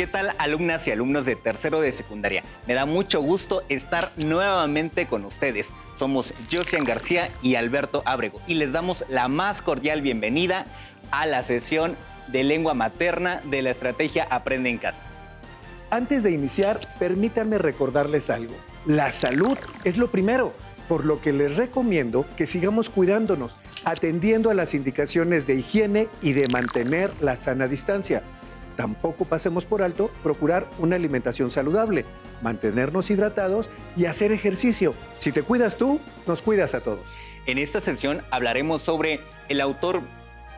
tal, alumnas y alumnos de tercero de secundaria? Me da mucho gusto estar nuevamente con ustedes. Somos Josian García y Alberto Ábrego y les damos la más cordial bienvenida a la sesión de lengua materna de la estrategia Aprende en Casa. Antes de iniciar, permítanme recordarles algo. La salud es lo primero, por lo que les recomiendo que sigamos cuidándonos, atendiendo a las indicaciones de higiene y de mantener la sana distancia. Tampoco pasemos por alto procurar una alimentación saludable, mantenernos hidratados y hacer ejercicio. Si te cuidas tú, nos cuidas a todos. En esta sesión hablaremos sobre el autor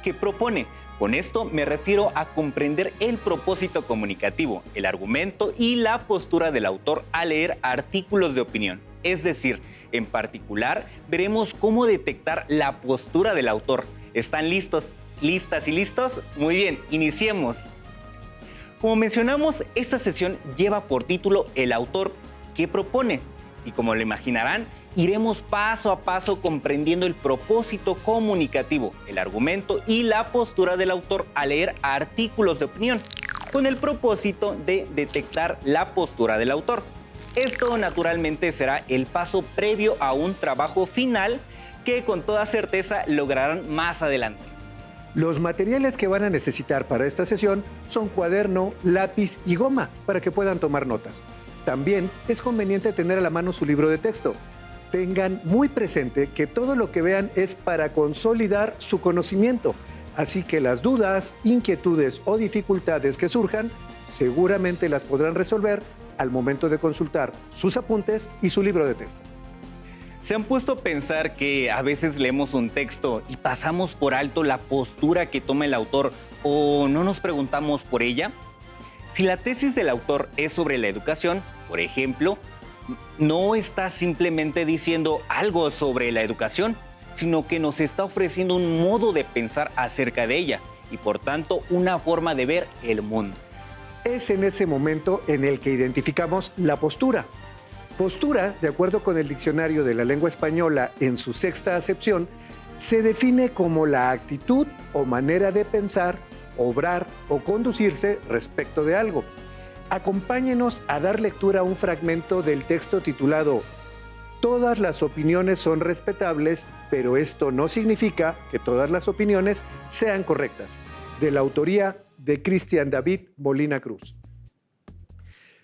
que propone. Con esto me refiero a comprender el propósito comunicativo, el argumento y la postura del autor al leer artículos de opinión. Es decir, en particular, veremos cómo detectar la postura del autor. ¿Están listos? ¿Listas y listos? Muy bien, iniciemos. Como mencionamos, esta sesión lleva por título El autor que propone. Y como lo imaginarán, iremos paso a paso comprendiendo el propósito comunicativo, el argumento y la postura del autor al leer artículos de opinión, con el propósito de detectar la postura del autor. Esto naturalmente será el paso previo a un trabajo final que con toda certeza lograrán más adelante. Los materiales que van a necesitar para esta sesión son cuaderno, lápiz y goma para que puedan tomar notas. También es conveniente tener a la mano su libro de texto. Tengan muy presente que todo lo que vean es para consolidar su conocimiento, así que las dudas, inquietudes o dificultades que surjan, seguramente las podrán resolver al momento de consultar sus apuntes y su libro de texto. ¿Se han puesto a pensar que a veces leemos un texto y pasamos por alto la postura que toma el autor o no nos preguntamos por ella? Si la tesis del autor es sobre la educación, por ejemplo, no está simplemente diciendo algo sobre la educación, sino que nos está ofreciendo un modo de pensar acerca de ella y por tanto una forma de ver el mundo. Es en ese momento en el que identificamos la postura. Postura, de acuerdo con el Diccionario de la Lengua Española en su sexta acepción, se define como la actitud o manera de pensar, obrar o conducirse respecto de algo. Acompáñenos a dar lectura a un fragmento del texto titulado Todas las opiniones son respetables, pero esto no significa que todas las opiniones sean correctas, de la autoría de Cristian David Molina Cruz.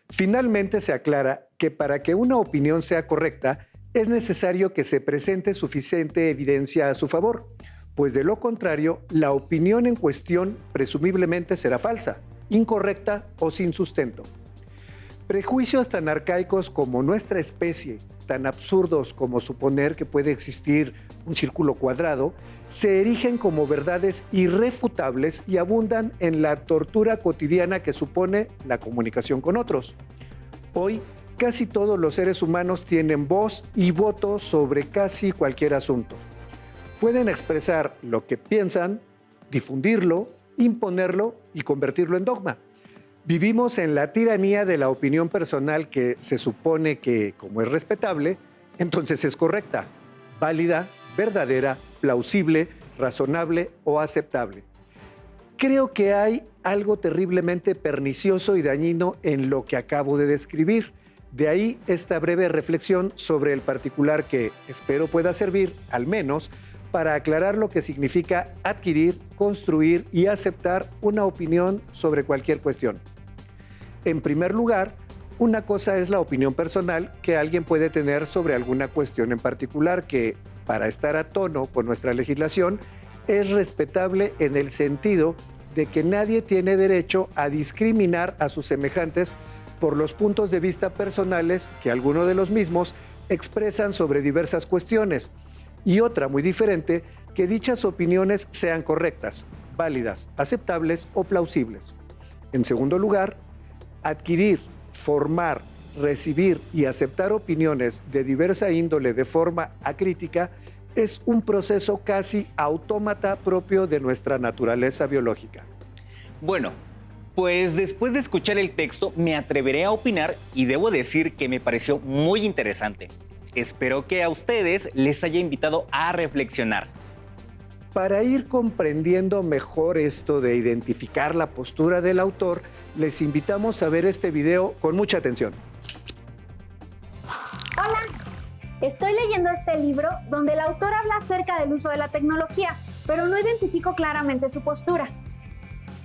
Finalmente se aclara que para que una opinión sea correcta es necesario que se presente suficiente evidencia a su favor, pues de lo contrario la opinión en cuestión presumiblemente será falsa, incorrecta o sin sustento. Prejuicios tan arcaicos como nuestra especie, tan absurdos como suponer que puede existir un círculo cuadrado, se erigen como verdades irrefutables y abundan en la tortura cotidiana que supone la comunicación con otros. Hoy, casi todos los seres humanos tienen voz y voto sobre casi cualquier asunto. Pueden expresar lo que piensan, difundirlo, imponerlo y convertirlo en dogma. Vivimos en la tiranía de la opinión personal que se supone que, como es respetable, entonces es correcta, válida, verdadera, plausible, razonable o aceptable. Creo que hay algo terriblemente pernicioso y dañino en lo que acabo de describir. De ahí esta breve reflexión sobre el particular que espero pueda servir, al menos, para aclarar lo que significa adquirir, construir y aceptar una opinión sobre cualquier cuestión. En primer lugar, una cosa es la opinión personal que alguien puede tener sobre alguna cuestión en particular que, para estar a tono con nuestra legislación, es respetable en el sentido de que nadie tiene derecho a discriminar a sus semejantes por los puntos de vista personales que algunos de los mismos expresan sobre diversas cuestiones, y otra muy diferente, que dichas opiniones sean correctas, válidas, aceptables o plausibles. En segundo lugar, adquirir, formar, recibir y aceptar opiniones de diversa índole de forma acrítica es un proceso casi autómata propio de nuestra naturaleza biológica. Bueno, pues después de escuchar el texto me atreveré a opinar y debo decir que me pareció muy interesante. Espero que a ustedes les haya invitado a reflexionar. Para ir comprendiendo mejor esto de identificar la postura del autor, les invitamos a ver este video con mucha atención. Hola, estoy leyendo este libro donde el autor habla acerca del uso de la tecnología, pero no identifico claramente su postura.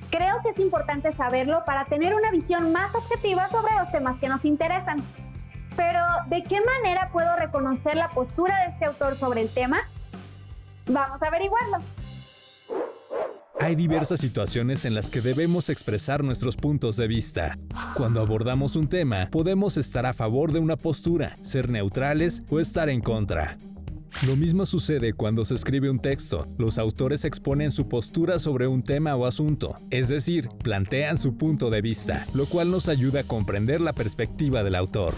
Creo que es importante saberlo para tener una visión más objetiva sobre los temas que nos interesan. Pero, ¿de qué manera puedo reconocer la postura de este autor sobre el tema? Vamos a averiguarlo. Hay diversas situaciones en las que debemos expresar nuestros puntos de vista. Cuando abordamos un tema, podemos estar a favor de una postura, ser neutrales o estar en contra. Lo mismo sucede cuando se escribe un texto. Los autores exponen su postura sobre un tema o asunto, es decir, plantean su punto de vista, lo cual nos ayuda a comprender la perspectiva del autor.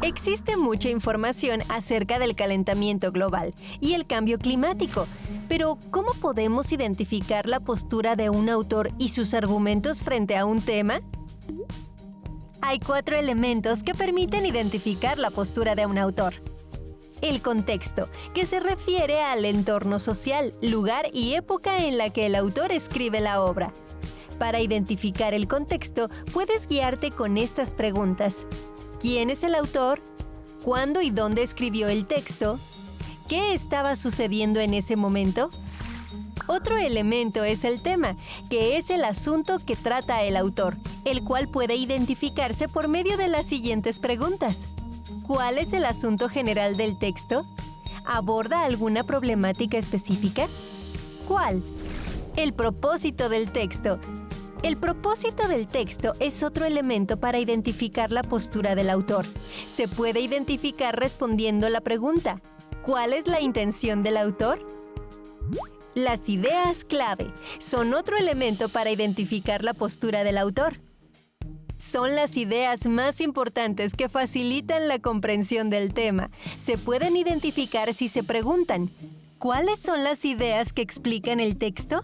Existe mucha información acerca del calentamiento global y el cambio climático, pero ¿cómo podemos identificar la postura de un autor y sus argumentos frente a un tema? Hay 4 elementos que permiten identificar la postura de un autor. El contexto, que se refiere al entorno social, lugar y época en la que el autor escribe la obra. Para identificar el contexto, puedes guiarte con estas preguntas. ¿Quién es el autor? ¿Cuándo y dónde escribió el texto? ¿Qué estaba sucediendo en ese momento? Otro elemento es el tema, que es el asunto que trata el autor, el cual puede identificarse por medio de las siguientes preguntas. ¿Cuál es el asunto general del texto? ¿Aborda alguna problemática específica? ¿Cuál? El propósito del texto. El propósito del texto es otro elemento para identificar la postura del autor. Se puede identificar respondiendo la pregunta: ¿cuál es la intención del autor? Las ideas clave son otro elemento para identificar la postura del autor. Son las ideas más importantes que facilitan la comprensión del tema. Se pueden identificar si se preguntan: ¿cuáles son las ideas que explican el texto?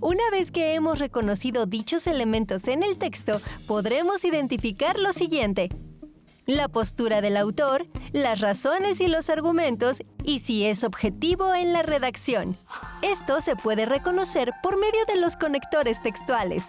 Una vez que hemos reconocido dichos elementos en el texto, podremos identificar lo siguiente: la postura del autor, las razones y los argumentos, y si es objetivo en la redacción. Esto se puede reconocer por medio de los conectores textuales.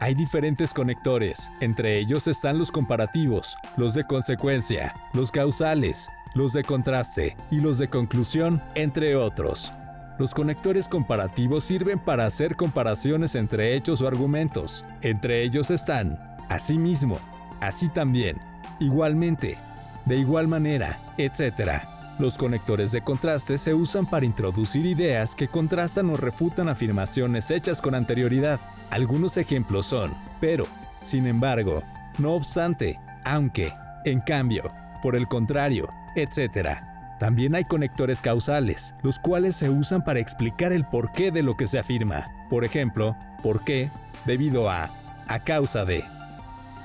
Hay diferentes conectores, entre ellos están los comparativos, los de consecuencia, los causales, los de contraste y los de conclusión, entre otros. Los conectores comparativos sirven para hacer comparaciones entre hechos o argumentos. Entre ellos están asimismo, así también, igualmente, de igual manera, etc. Los conectores de contraste se usan para introducir ideas que contrastan o refutan afirmaciones hechas con anterioridad. Algunos ejemplos son: pero, sin embargo, no obstante, aunque, en cambio, por el contrario, etc. También hay conectores causales, los cuales se usan para explicar el porqué de lo que se afirma. Por ejemplo, ¿por qué? Debido a causa de.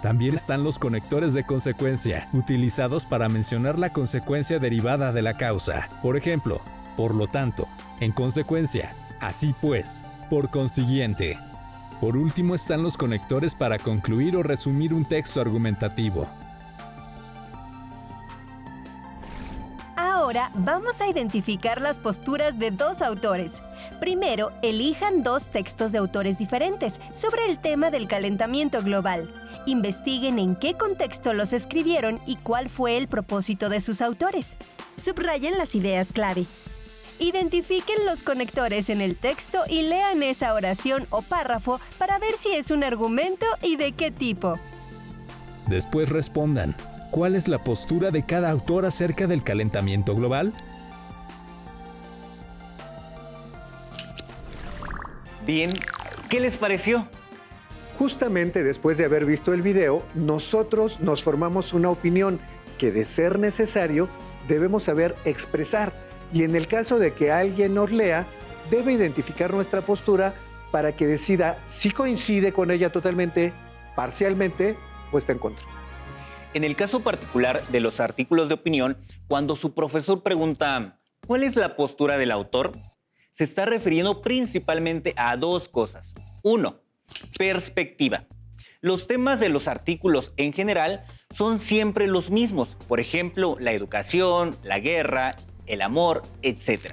También están los conectores de consecuencia, utilizados para mencionar la consecuencia derivada de la causa. Por ejemplo, por lo tanto, en consecuencia, así pues, por consiguiente. Por último están los conectores para concluir o resumir un texto argumentativo. Ahora vamos a identificar las posturas de 2 autores. Primero, elijan 2 textos de autores diferentes sobre el tema del calentamiento global. Investiguen en qué contexto los escribieron y cuál fue el propósito de sus autores. Subrayen las ideas clave. Identifiquen los conectores en el texto y lean esa oración o párrafo para ver si es un argumento y de qué tipo. Después respondan: ¿cuál es la postura de cada autor acerca del calentamiento global? Bien, ¿qué les pareció? Justamente después de haber visto el video, nosotros nos formamos una opinión que, de ser necesario, debemos saber expresar. Y en el caso de que alguien nos lea, debe identificar nuestra postura para que decida si coincide con ella totalmente, parcialmente o está en contra. En el caso particular de los artículos de opinión, cuando su profesor pregunta ¿cuál es la postura del autor?, se está refiriendo principalmente a 2 cosas. 1. Perspectiva. Los temas de los artículos en general son siempre los mismos. Por ejemplo, la educación, la guerra, el amor, etc.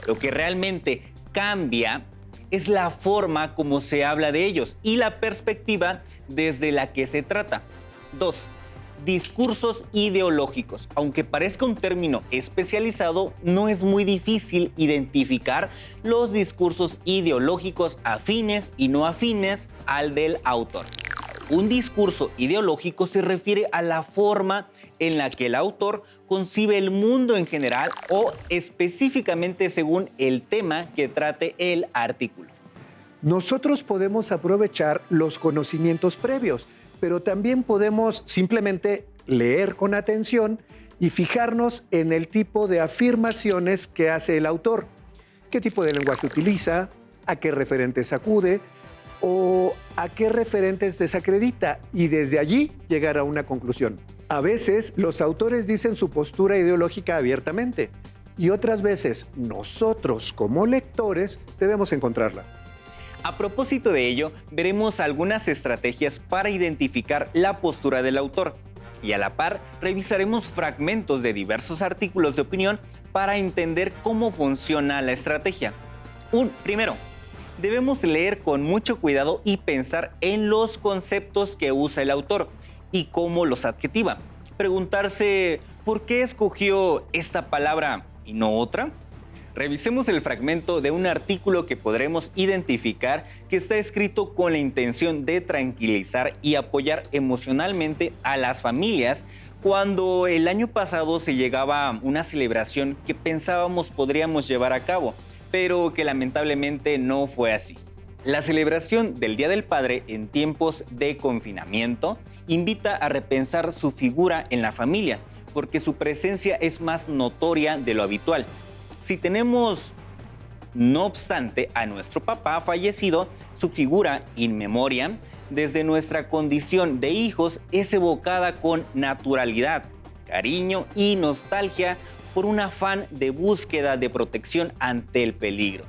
Lo que realmente cambia es la forma como se habla de ellos y la perspectiva desde la que se trata. 2. Discursos ideológicos. Aunque parezca un término especializado, no es muy difícil identificar los discursos ideológicos afines y no afines al del autor. Un discurso ideológico se refiere a la forma en la que el autor concibe el mundo en general o específicamente según el tema que trate el artículo. Nosotros podemos aprovechar los conocimientos previos, pero también podemos simplemente leer con atención y fijarnos en el tipo de afirmaciones que hace el autor, qué tipo de lenguaje utiliza, a qué referentes acude o a qué referentes desacredita y desde allí llegar a una conclusión. A veces los autores dicen su postura ideológica abiertamente y otras veces nosotros como lectores debemos encontrarla. A propósito de ello, veremos algunas estrategias para identificar la postura del autor y a la par revisaremos fragmentos de diversos artículos de opinión para entender cómo funciona la estrategia. Primero, debemos leer con mucho cuidado y pensar en los conceptos que usa el autor y cómo los adjetiva. Preguntarse ¿por qué escogió esta palabra y no otra? Revisemos el fragmento de un artículo que podremos identificar que está escrito con la intención de tranquilizar y apoyar emocionalmente a las familias cuando el año pasado se llegaba a una celebración que pensábamos podríamos llevar a cabo, pero que lamentablemente no fue así. La celebración del Día del Padre en tiempos de confinamiento invita a repensar su figura en la familia, porque su presencia es más notoria de lo habitual. Si tenemos, no obstante, a nuestro papá fallecido, su figura in memoriam, desde nuestra condición de hijos, es evocada con naturalidad, cariño y nostalgia por un afán de búsqueda de protección ante el peligro.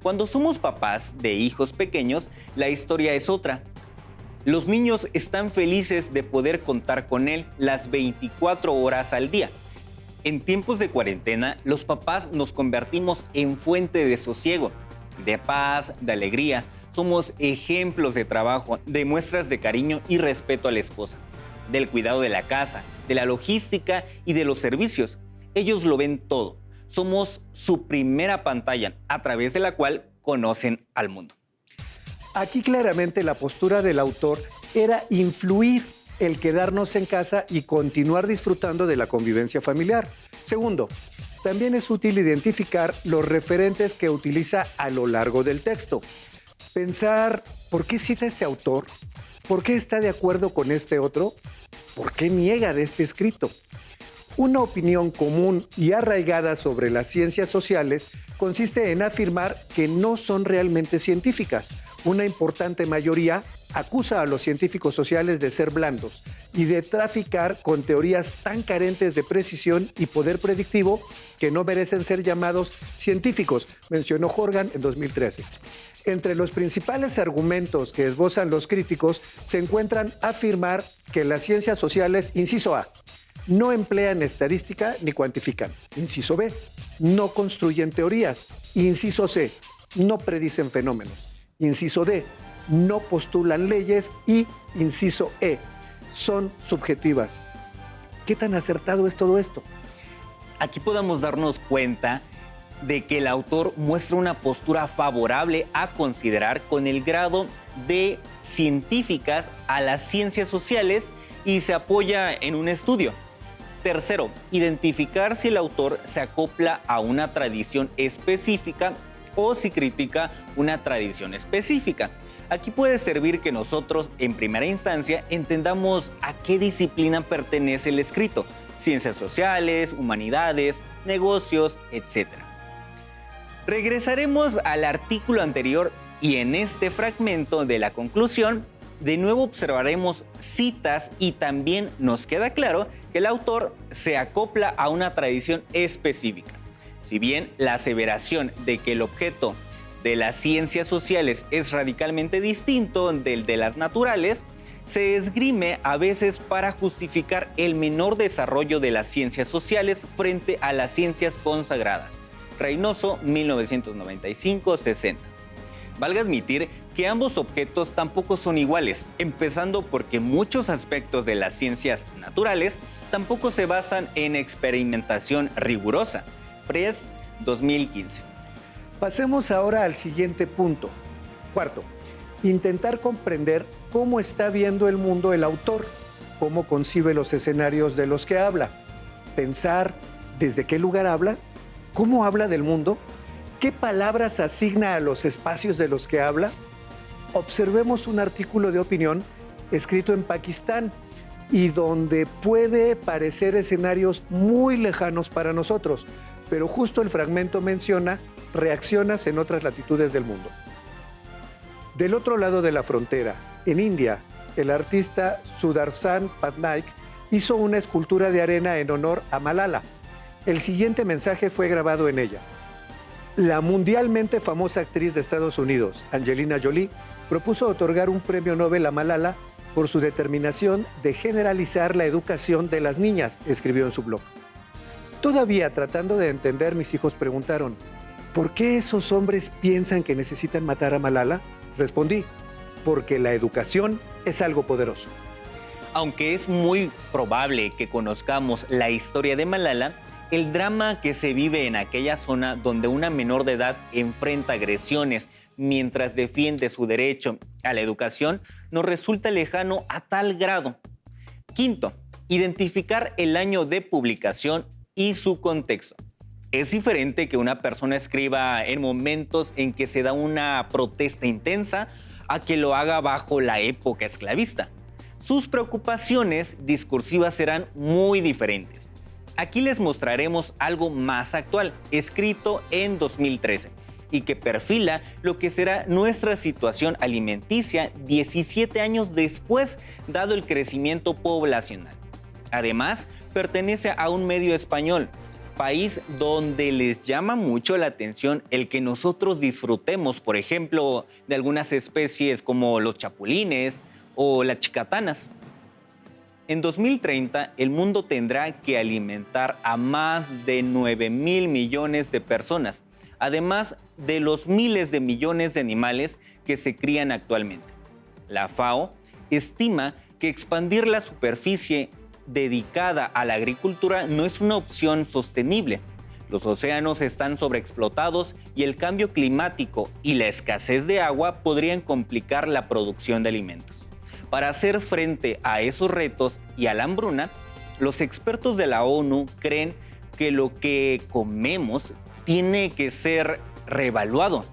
Cuando somos papás de hijos pequeños, la historia es otra. Los niños están felices de poder contar con él las 24 horas al día. En tiempos de cuarentena, los papás nos convertimos en fuente de sosiego, de paz, de alegría. Somos ejemplos de trabajo, de muestras de cariño y respeto a la esposa, del cuidado de la casa, de la logística y de los servicios. Ellos lo ven todo. Somos su primera pantalla a través de la cual conocen al mundo. Aquí claramente la postura del autor era influir el quedarnos en casa y continuar disfrutando de la convivencia familiar. Segundo, también es útil identificar los referentes que utiliza a lo largo del texto. Pensar, ¿por qué cita este autor? ¿Por qué está de acuerdo con este otro? ¿Por qué niega de este escrito? Una opinión común y arraigada sobre las ciencias sociales consiste en afirmar que no son realmente científicas. Una importante mayoría acusa a los científicos sociales de ser blandos y de traficar con teorías tan carentes de precisión y poder predictivo que no merecen ser llamados científicos, mencionó Horgan en 2013. Entre los principales argumentos que esbozan los críticos se encuentran afirmar que las ciencias sociales, inciso A, no emplean estadística ni cuantifican. Inciso B, no construyen teorías. Inciso C, no predicen fenómenos. Inciso D, no postulan leyes. Y inciso E, son subjetivas. ¿Qué tan acertado es todo esto? Aquí podemos darnos cuenta de que el autor muestra una postura favorable a considerar con el grado de científicas a las ciencias sociales y se apoya en un estudio. Tercero, identificar si el autor se acopla a una tradición específica o si critica una tradición específica. Aquí puede servir que nosotros, en primera instancia, entendamos a qué disciplina pertenece el escrito: ciencias sociales, humanidades, negocios, etc. Regresaremos al artículo anterior y en este fragmento de la conclusión, de nuevo observaremos citas y también nos queda claro que el autor se acopla a una tradición específica. Si bien la aseveración de que el objeto de las ciencias sociales es radicalmente distinto del de las naturales, se esgrime a veces para justificar el menor desarrollo de las ciencias sociales frente a las ciencias consagradas. Reynoso, 1995-60. Valga admitir que ambos objetos tampoco son iguales, empezando porque muchos aspectos de las ciencias naturales tampoco se basan en experimentación rigurosa. Press, 2015. Pasemos ahora al siguiente punto. Cuarto, intentar comprender cómo está viendo el mundo el autor, cómo concibe los escenarios de los que habla, pensar desde qué lugar habla, cómo habla del mundo, qué palabras asigna a los espacios de los que habla. Observemos un artículo de opinión escrito en Pakistán y donde puede parecer escenarios muy lejanos para nosotros, pero justo el fragmento menciona reacciones en otras latitudes del mundo. Del otro lado de la frontera, en India, el artista Sudarshan Patnaik hizo una escultura de arena en honor a Malala. El siguiente mensaje fue grabado en ella. La mundialmente famosa actriz de Estados Unidos, Angelina Jolie, propuso otorgar un premio Nobel a Malala por su determinación de generalizar la educación de las niñas, escribió en su blog. Todavía tratando de entender, mis hijos preguntaron, ¿por qué esos hombres piensan que necesitan matar a Malala? Respondí, porque la educación es algo poderoso. Aunque es muy probable que conozcamos la historia de Malala, el drama que se vive en aquella zona donde una menor de edad enfrenta agresiones mientras defiende su derecho a la educación nos resulta lejano a tal grado. Quinto, identificar el año de publicación y su contexto. Es diferente que una persona escriba en momentos en que se da una protesta intensa a que lo haga bajo la época esclavista. Sus preocupaciones discursivas serán muy diferentes. Aquí les mostraremos algo más actual, escrito en 2013, y que perfila lo que será nuestra situación alimenticia 17 años después, dado el crecimiento poblacional. Además, pertenece a un medio español, país donde les llama mucho la atención el que nosotros disfrutemos, por ejemplo, de algunas especies como los chapulines o las chicatanas. En 2030, el mundo tendrá que alimentar a más de 9,000 millones de personas, además de los miles de millones de animales que se crían actualmente. La FAO estima que expandir la superficie dedicada a la agricultura no es una opción sostenible. Los océanos están sobreexplotados y el cambio climático y la escasez de agua podrían complicar la producción de alimentos. Para hacer frente a esos retos y a la hambruna, los expertos de la ONU creen que lo que comemos tiene que ser reevaluado.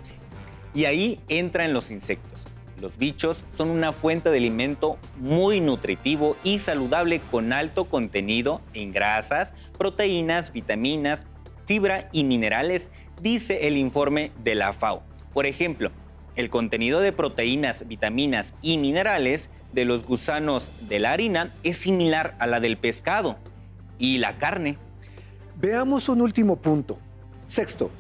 Y ahí entran los insectos. Los bichos son una fuente de alimento muy nutritivo y saludable con alto contenido en grasas, proteínas, vitaminas, fibra y minerales, dice el informe de la FAO. Por ejemplo, el contenido de proteínas, vitaminas y minerales de los gusanos de la harina es similar a la del pescado y la carne. Veamos un último punto. Sexto,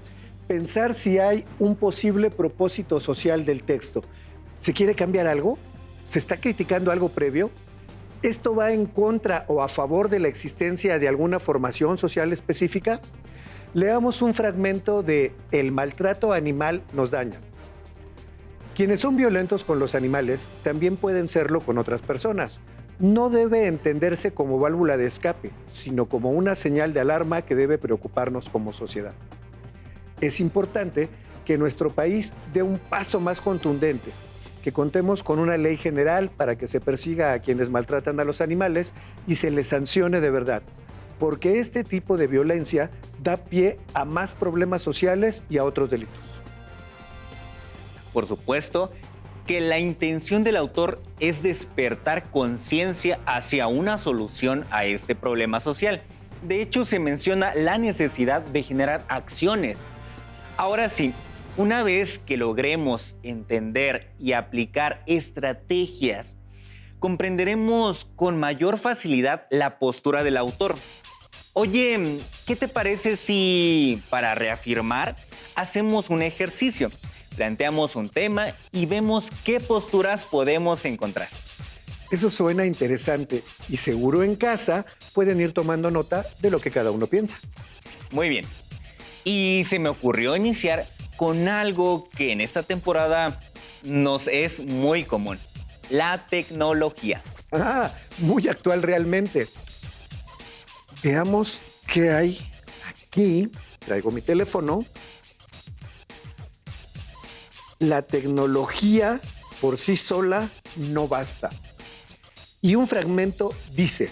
pensar si hay un posible propósito social del texto. ¿Se quiere cambiar algo? ¿Se está criticando algo previo? ¿Esto va en contra o a favor de la existencia de alguna formación social específica? Leamos un fragmento de El maltrato animal nos daña. Quienes son violentos con los animales también pueden serlo con otras personas. No debe entenderse como válvula de escape, sino como una señal de alarma que debe preocuparnos como sociedad. Es importante que nuestro país dé un paso más contundente, que contemos con una ley general para que se persiga a quienes maltratan a los animales y se les sancione de verdad, porque este tipo de violencia da pie a más problemas sociales y a otros delitos. Por supuesto que la intención del autor es despertar conciencia hacia una solución a este problema social. De hecho, se menciona la necesidad de generar acciones. Ahora sí, una vez que logremos entender y aplicar estrategias, comprenderemos con mayor facilidad la postura del autor. Oye, ¿qué te parece si, para reafirmar, hacemos un ejercicio? Planteamos un tema y vemos qué posturas podemos encontrar. Eso suena interesante y seguro en casa pueden ir tomando nota de lo que cada uno piensa. Muy bien. Y se me ocurrió iniciar con algo que en esta temporada nos es muy común, la tecnología. Ah, muy actual realmente. Veamos qué hay aquí. Traigo mi teléfono. La tecnología por sí sola no basta. Y un fragmento dice,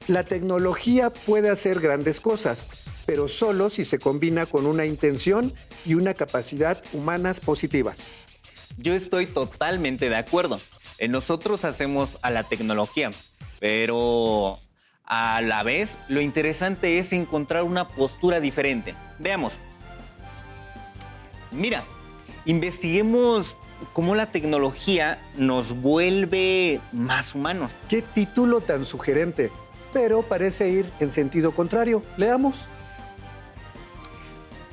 la tecnología puede hacer grandes cosas, pero solo si se combina con una intención y una capacidad humanas positivas. Yo estoy totalmente de acuerdo. Nosotros hacemos a la tecnología, pero a la vez lo interesante es encontrar una postura diferente. Veamos. Mira, investiguemos cómo la tecnología nos vuelve más humanos. Qué título tan sugerente, pero parece ir en sentido contrario. Leamos.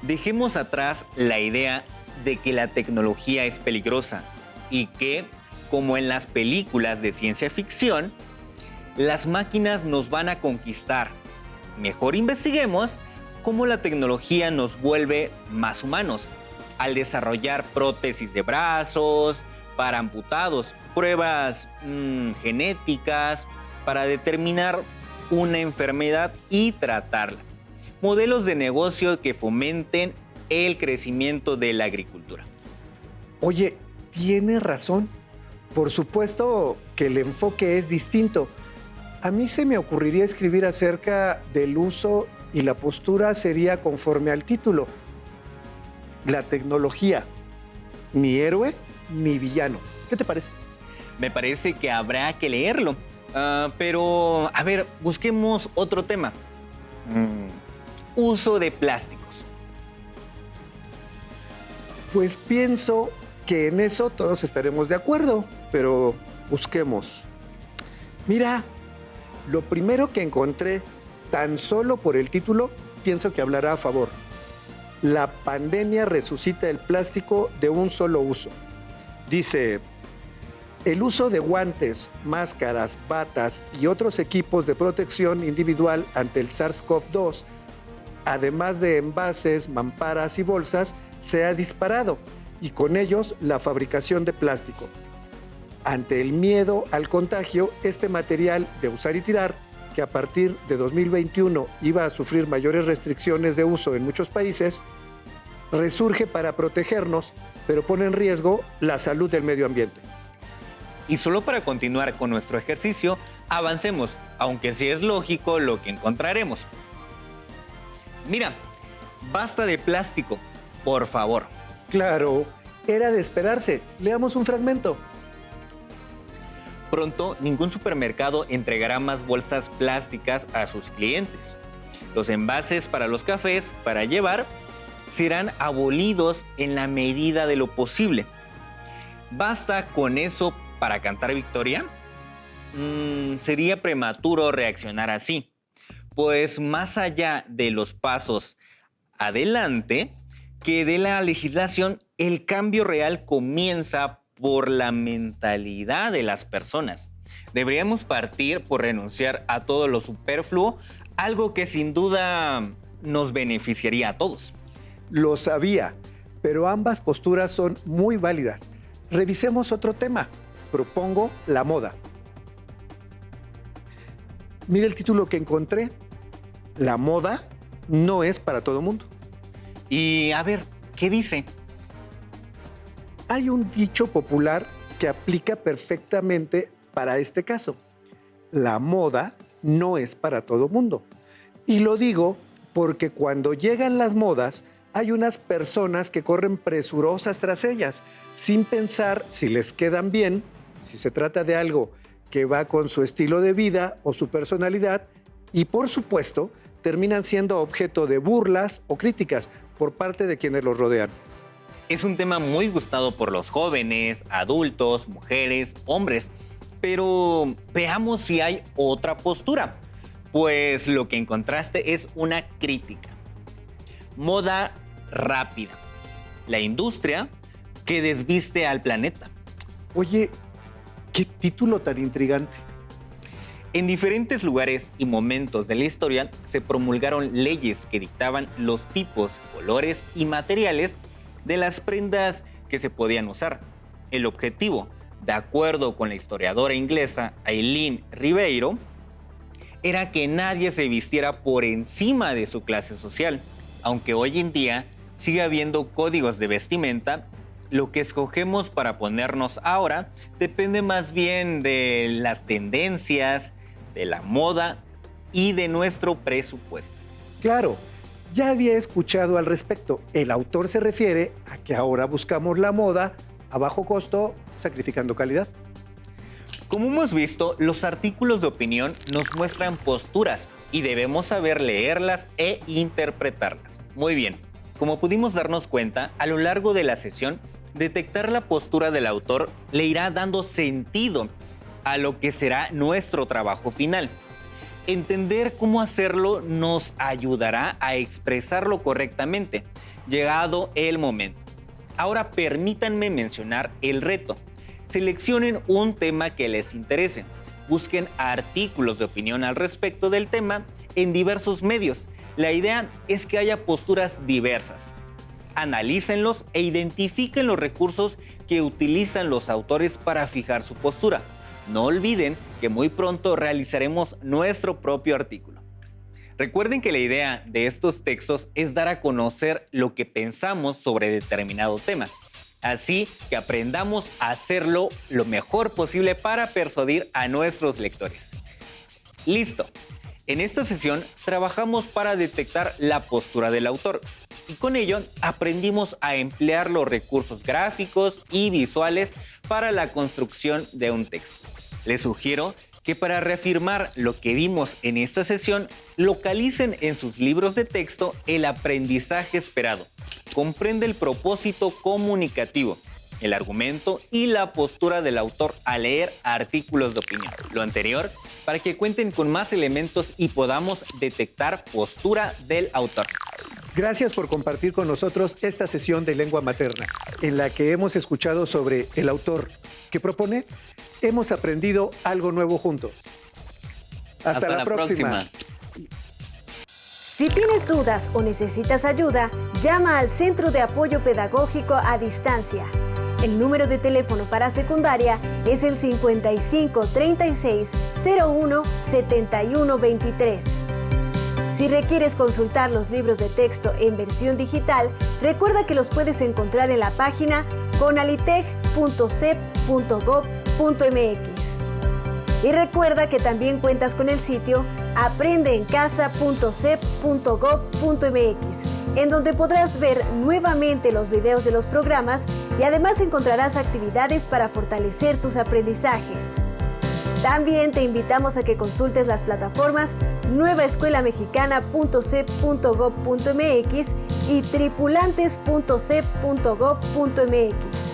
Dejemos atrás la idea de que la tecnología es peligrosa y que, como en las películas de ciencia ficción, las máquinas nos van a conquistar. Mejor investiguemos cómo la tecnología nos vuelve más humanos al desarrollar prótesis de brazos para amputados, pruebas genéticas para determinar una enfermedad y tratarla, modelos de negocio que fomenten el crecimiento de la agricultura. Oye, tiene razón. Por supuesto que el enfoque es distinto. A mí se me ocurriría escribir acerca del uso y la postura sería conforme al título. La tecnología, ni héroe ni villano. ¿Qué te parece? Me parece que habrá que leerlo. Pero, a ver, busquemos otro tema. Uso de plásticos. Pues pienso que en eso todos estaremos de acuerdo, pero busquemos. Mira, lo primero que encontré, tan solo por el título, pienso que hablará a favor. La pandemia resucita el plástico de un solo uso. Dice, el uso de guantes, máscaras, batas y otros equipos de protección individual ante el SARS-CoV-2, además de envases, mamparas y bolsas, se ha disparado y con ellos la fabricación de plástico. Ante el miedo al contagio, este material de usar y tirar, que a partir de 2021 iba a sufrir mayores restricciones de uso en muchos países, resurge para protegernos, pero pone en riesgo la salud del medio ambiente. Y solo para continuar con nuestro ejercicio, avancemos, aunque sí es lógico lo que encontraremos. Mira, basta de plástico, por favor. Claro, era de esperarse. Leamos un fragmento. Pronto, ningún supermercado entregará más bolsas plásticas a sus clientes. Los envases para los cafés para llevar serán abolidos en la medida de lo posible. ¿Basta con eso para cantar victoria? Sería prematuro reaccionar así, pues más allá de los pasos adelante que de la legislación, el cambio real comienza por la mentalidad de las personas. Deberíamos partir por renunciar a todo lo superfluo, algo que sin duda nos beneficiaría a todos. Lo sabía, pero ambas posturas son muy válidas. Revisemos otro tema. Propongo la moda. Mira el título que encontré. La moda no es para todo mundo. Y a ver, ¿qué dice? Hay un dicho popular que aplica perfectamente para este caso. La moda no es para todo mundo. Y lo digo porque cuando llegan las modas, hay unas personas que corren presurosas tras ellas, sin pensar si les quedan bien, si se trata de algo que va con su estilo de vida o su personalidad, y por supuesto, terminan siendo objeto de burlas o críticas por parte de quienes los rodean. Es un tema muy gustado por los jóvenes, adultos, mujeres, hombres, pero veamos si hay otra postura, pues lo que encontraste es una crítica. Moda rápida, la industria que desviste al planeta. Oye, qué título tan intrigante. En diferentes lugares y momentos de la historia se promulgaron leyes que dictaban los tipos, colores y materiales de las prendas que se podían usar. El objetivo, de acuerdo con la historiadora inglesa Eileen Ribeiro, era que nadie se vistiera por encima de su clase social. Aunque hoy en día sigue habiendo códigos de vestimenta, lo que escogemos para ponernos ahora depende más bien de las tendencias, de la moda y de nuestro presupuesto. Claro, ya había escuchado al respecto. El autor se refiere a que ahora buscamos la moda a bajo costo, sacrificando calidad. Como hemos visto, los artículos de opinión nos muestran posturas y debemos saber leerlas e interpretarlas. Muy bien, como pudimos darnos cuenta, a lo largo de la sesión, detectar la postura del autor le irá dando sentido a lo que será nuestro trabajo final. Entender cómo hacerlo nos ayudará a expresarlo correctamente, llegado el momento. Ahora permítanme mencionar el reto. Seleccionen un tema que les interese. Busquen artículos de opinión al respecto del tema en diversos medios. La idea es que haya posturas diversas. Analícenlos e identifiquen los recursos que utilizan los autores para fijar su postura. No olviden que muy pronto realizaremos nuestro propio artículo. Recuerden que la idea de estos textos es dar a conocer lo que pensamos sobre determinado tema. Así que aprendamos a hacerlo lo mejor posible para persuadir a nuestros lectores. ¡Listo! En esta sesión trabajamos para detectar la postura del autor y con ello aprendimos a emplear los recursos gráficos y visuales para la construcción de un texto. Les sugiero que para reafirmar lo que vimos en esta sesión, localicen en sus libros de texto el aprendizaje esperado. Comprende el propósito comunicativo, el argumento y la postura del autor al leer artículos de opinión. Lo anterior para que cuenten con más elementos y podamos detectar postura del autor. Gracias por compartir con nosotros esta sesión de lengua materna, en la que hemos escuchado sobre el autor que propone. Hemos aprendido algo nuevo juntos. Hasta la próxima. Si tienes dudas o necesitas ayuda, llama al Centro de Apoyo Pedagógico a Distancia. El número de teléfono para secundaria es el 55 36 01 71 23. Si requieres consultar los libros de texto en versión digital, recuerda que los puedes encontrar en la página conalitech.cep.gov.mx. Y recuerda que también cuentas con el sitio aprendeencasa.cep.gov.mx, en donde podrás ver nuevamente los videos de los programas y además encontrarás actividades para fortalecer tus aprendizajes. También te invitamos a que consultes las plataformas nuevaescuelamexicana.cep.gov.mx y tripulantes.cep.gov.mx.